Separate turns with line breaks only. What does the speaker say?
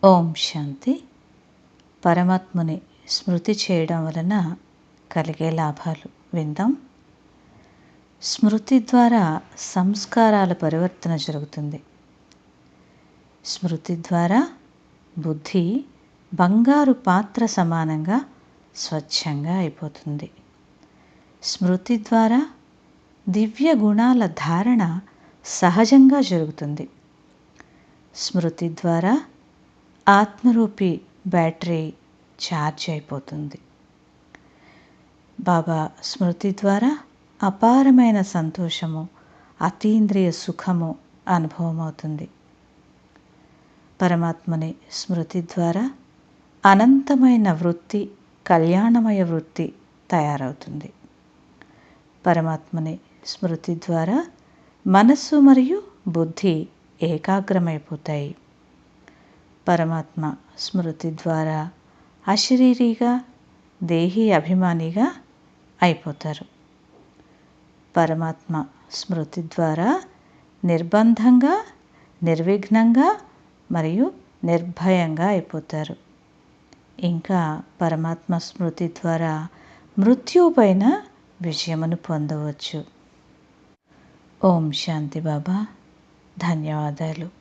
ఓం శాంతి. పరమాత్ముని స్మృతి చేయడం వలన కలిగే లాభాలు విందాం. స్మృతి ద్వారా సంస్కారాల పరివర్తన జరుగుతుంది. స్మృతి ద్వారా బుద్ధి బంగారు పాత్ర సమానంగా స్వచ్ఛంగా అయిపోతుంది. స్మృతి ద్వారా దివ్య గుణాల ధారణ సహజంగా జరుగుతుంది. స్మృతి ద్వారా ఆత్మరూపి బ్యాటరీ ఛార్జ్ అయిపోతుంది. బాబా స్మృతి ద్వారా అపారమైన సంతోషము, అతీంద్రియ సుఖము అనుభవం అవుతుంది. పరమాత్మని స్మృతి ద్వారా అనంతమైన వృత్తి, కళ్యాణమయ వృత్తి తయారవుతుంది. పరమాత్మని స్మృతి ద్వారా మనస్సు మరియు బుద్ధి ఏకాగ్రమైపోతాయి. పరమాత్మ స్మృతి ద్వారా అశరీరిగా, దేహీ అభిమానిగా అయిపోతారు. పరమాత్మ స్మృతి ద్వారా నిర్బంధంగా, నిర్విఘ్నంగా మరియు నిర్భయంగా అయిపోతారు. ఇంకా పరమాత్మ స్మృతి ద్వారా మృత్యుపైన విజయమును పొందవచ్చు. ఓం శాంతి బాబా. ధన్యవాదాలు.